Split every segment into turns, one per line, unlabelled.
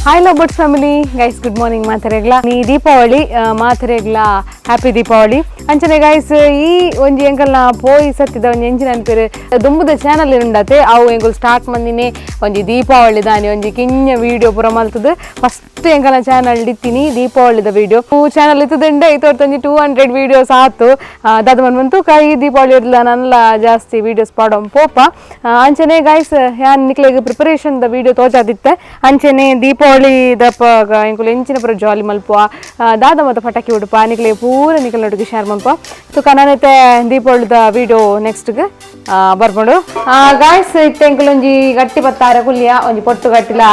hi ಲೋಬರ್ಟ್ಸ್ family guys good morning ಮಾತರೆಗ್ಲ ನೀ ದೀಪಾವಳಿ ಮಾತರೆಗ್ಲ ಹ್ಯಾಪಿ ದೀಪಾವಳಿ ಅಂಚನೆ ಗೈಸ್ ಈ ಒಂಜಿ ಎಂಕಲ್ನ ಪೋಯಿ ಸತ್ತಿದ ಒಂಜಿ ಎಂಚಿನ ಅನ್ಪೇರು ದುಂಬುದ ಚಾನಲ್ ಉಂಡತೆ ಅವು ಎಂಕುಲು ಸ್ಟಾರ್ಟ್ ಮಂದಿನೇ ಒಂಜಿ ದೀಪಾವಳಿ ದಾನಿ ಒಂಜಿ ಕಿಂಜ ವಿಡಿಯೋ ಪೂರ ಮಲ್ತದು ಫಸ್ಟ್ ಎಂಕಲ್ನ ಚಾನಲ್ ಇತ್ತಿನಿ ದೀಪಾವಳಿದ ವಿಡಿಯೋ ಚಾನಲ್ ಇತ್ತದಂಡೆ ಇತ್ತೊಂಜಿ 200 ವಿಡಿಯೋಸ್ ಆತು ದಾದ ಮನ್ವಂತು ಕೈ ದೀಪಾವಳಿ ಇರ್ಲ ನನ್ಲ ಜಾಸ್ತಿ ವಿಡಿಯೋಸ್ ಪಾಡೋಂ ಪೋಪ ಅಂಚನೆ ಗೈಸ್ ಯಾನ್ ನಿಕ್ಲೆಗ್ ಪ್ರಿಪರೇಷನ್ ದ ವಿಡಿಯೋ ತೋಜಾದಿತ್ತೆ ಅಂಚನೆ ದೀಪಾವಳಿ ದಪ್ಪ ಎಂಕುಲು ಎಂಚಿನ ಪೂರ ಜಾಲಿ ಮಲ್ಪುವ ದಾದ ಮತ್ತ ಪಟಾಕಿ ಉಡುಪ ನಿಕ್ಲೆ ಪೂರ ನಿಕಲ್ನೊಟ್ಟಿಗೆ ಶೇರ್ ಮಲ್ಪ ತುಕ ನಾನೈತೆ ದೀಪಾವಳಿದ ವಿಡಿಯೋ ನೆಕ್ಸ್ಟ್ಗೆ ಬರ್ಬೋದು ಗಾಯ್ಸ್ ಇತ್ತೆ ಎಂಕುಲು ಒಂಜಿ ಗಟ್ಟಿ ಪತ್ತಾರ ಕುಲ್ಲಿಯ ಒಂಜಿ ಪೊಟ್ಟು ಗಟ್ಟಿಲ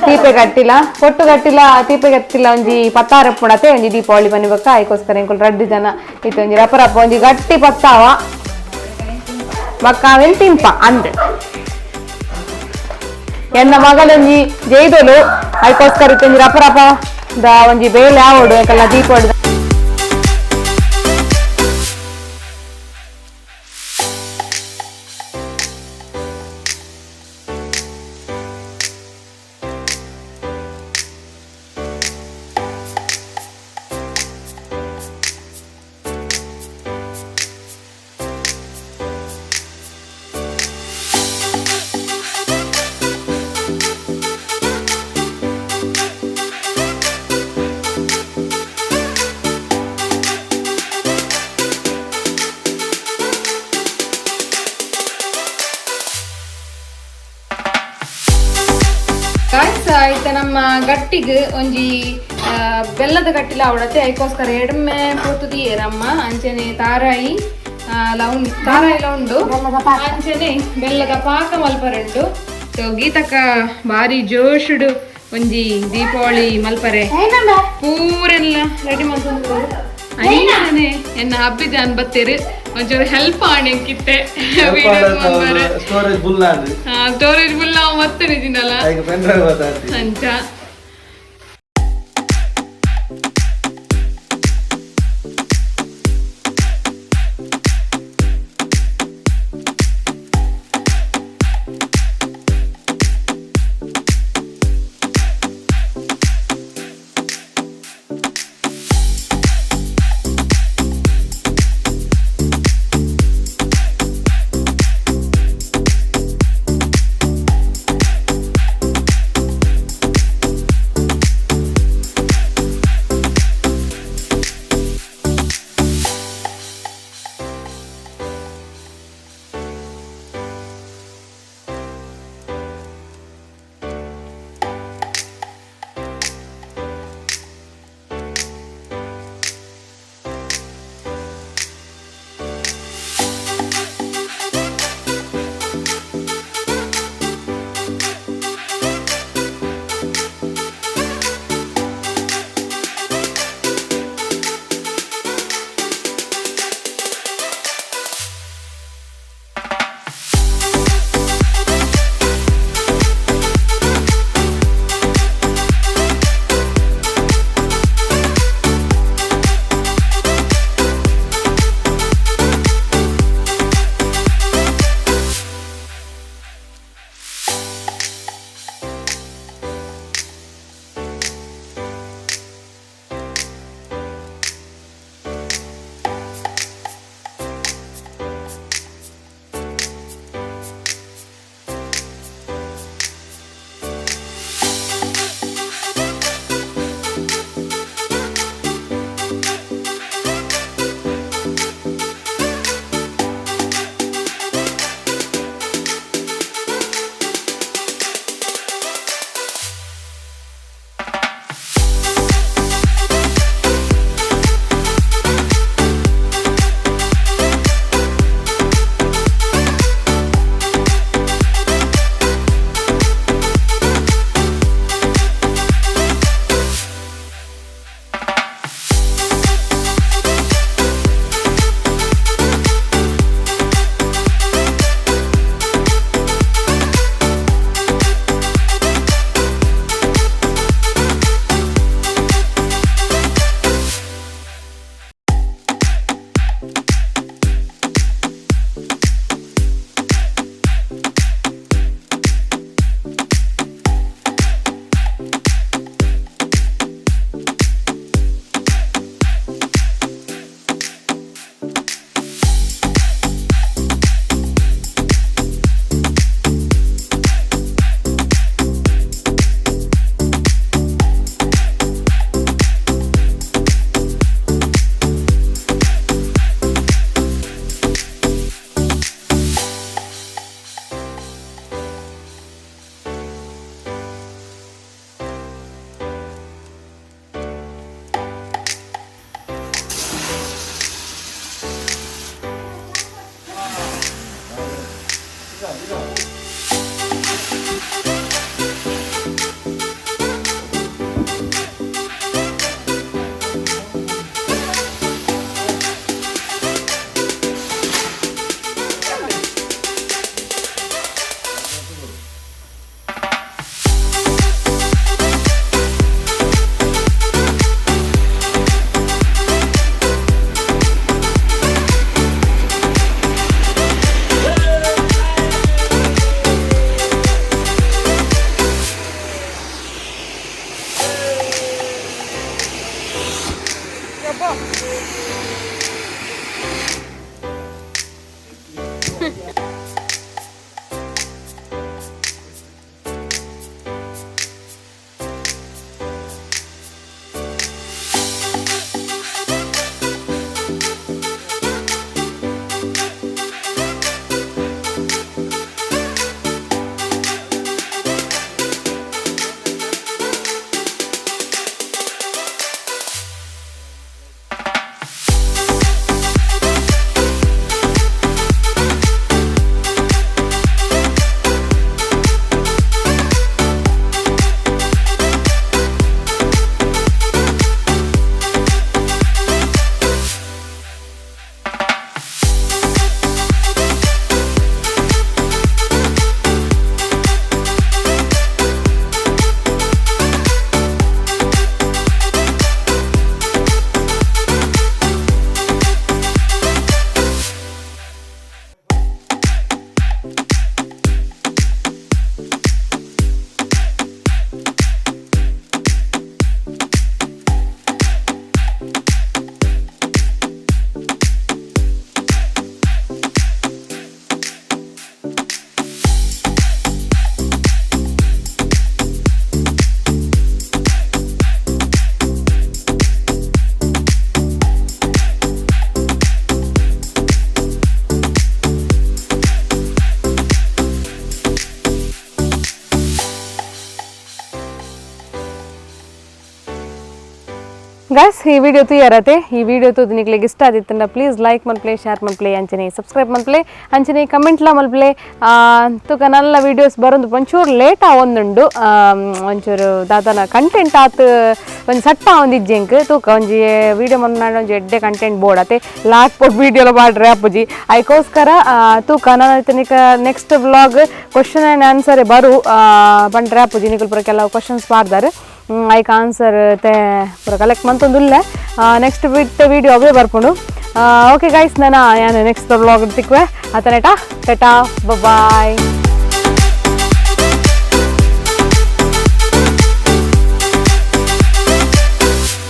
ತೀಪೆ ಗಟ್ಟಿಲ ಪೊಟ್ಟು ಗಟ್ಟಿಲ ತೀಪೆ ಗಟ್ಟಿಲ ಒಂಜಿ ಪತ್ತಾರ ಪುಣತೆ ಒಂಜಿ ದೀಪಾವಳಿ ಬನ್ನಿಬೇಕ ಅದಕ್ಕೋಸ್ಕರ ಎಂಕುಲು ರಡ್ಡು ಜನ ಇತ್ತು ಒಂಜಿ ರಪ ರಪ ಒಂಜಿ ಗಟ್ಟಿ ಪತ್ತಾವ ಬಕ್ಕಾವೆನ್ ತಿಂಪ ಅಂದೆ ಎನ್ನ ಮಗಳೊಂಜಿ ಜೈದೊಲು ಅದಕ್ಕೋಸ್ಕರ ಇತ್ತೊಂಜಿ ರಪ ರಪ ದ ಒಂಜಿ ಬೇಳೆ ಆವೋಡು ಯಾಕಲ್ಲ ದೀಪಾವಳಿ ಆಯ್ತಾ ನಮ್ಮ ಗಟ್ಟಿಗೆ ಒಂಜಿ ಬೆಲ್ಲದ ಗಟ್ಟಿಲ ಅವಡತ್ತೆ ಅದಕ್ಕೋಸ್ಕರ ಎಡಮೆ ಪೋತುದಿಯೇರಮ್ಮ ಅಂಚನೆ ತಾರಾಯಿ ತಾರಾಯಿಲ ಉಂಡು ಅಂಚನೆ ಬೆಲ್ಲದ ಪಾಕ ಮಲ್ಪರೆಂಡು ಗೀತಕ್ಕ ಬಾರಿ ಜೋಶುಡು ಒಂಜಿ ದೀಪಾವಳಿ ಮಲ್ಪರೆ ಪೂರೆಲ್ಲ ರೆಡಿ ಮಾಡ್ಕೊಂಡು ಐನೇ ಎನ್ನ ಹಬ್ಬಿದಾನ್ ಬತ್ತೇರು ಒಂಚೂರು ಹೆಲ್ಪ್ ಆಣೆ ಕಿತ್ತೆ ಸ್ಟೋರೇಜ್ ಫುಲ್ ಮತ್ತೆ ನಿಜಿನಲ್ಲ ಅಂಚ ಗೈಸ್ ಈ ವಿಡಿಯೋ ತುಯ್ಯಾರತೆ ಈ ವಿಡಿಯೋ ತೂದು ನಿಕ್ಲಿಗೆ ಇಷ್ಟ ಆದಿತ್ತಂಡ ಪ್ಲೀಸ್ ಲೈಕ್ ಮಲ್ಪ್ಲೆ ಶೇರ್ ಮಲ್ಪ್ಲೆ ಅಂಚನೆ ಸಬ್ಸ್ಕ್ರೈಬ್ ಮಲ್ಪ್ಲೆ ಅಂಚನೆ ಕಮೆಂಟ್ಲ ಮಲ್ಪ್ಲೆ ತುಕ ನಲ್ಲ ವೀಡಿಯೋಸ್ ಬರೋದು ಒಂಚೂರು ಲೇಟ್ ಆವೊಂದುಂಡು ಒಂಚೂರು ದಾದನ ಕಂಟೆಂಟ್ ಆತು ಒಂದು ಸಟ್ಟ ಒಂದಿಜ್ಜೆಂಕ್ ತೂಕ ಒಂಜಿ ವಿಡಿಯೋ ಮನ್ನಾಡ ಒಂಜಿ ಎಡ್ಡೆ ಕಂಟೆಂಟ್ ಬೋರ್ಡ್ ಅತೆ ಲಾಕ್ ಪೋಟ್ ವಿಡಿಯೋಲ ಮಾಡ್ರೆ ಅಪ್ಪುಜಿ ಅದಕ್ಕೋಸ್ಕರ ತೂಕ ನಾನು ನಿಕ next vlog question and answer ಬರು ಬಂಡ್ರೆ ಅಪ್ಪುಜಿ ನಿಕುಲು ಪೂರ ಕೆಲವು ಕ್ವಶನ್ಸ್ ಮಾಡ್ದಾರೆ ಐಕ್ ಆನ್ಸರ್ ಪೂರ ಕಲೆಕ್ಟ್ ಮಂತೊಂದುಲ್ಲೆ ನೆಕ್ಸ್ಟ್ ವಿಡಿಯೋ ಅವೇ ಬರ್ಕೊಂಡು ಓಕೆ ಗೈಸ್ ನಾನು ನೆಕ್ಸ್ಟ್ ವ್ಲಾಗ್ ತಿಕ್ವೆ ಆತನೇಟ ಟಾಟಾ ಬಾಯ್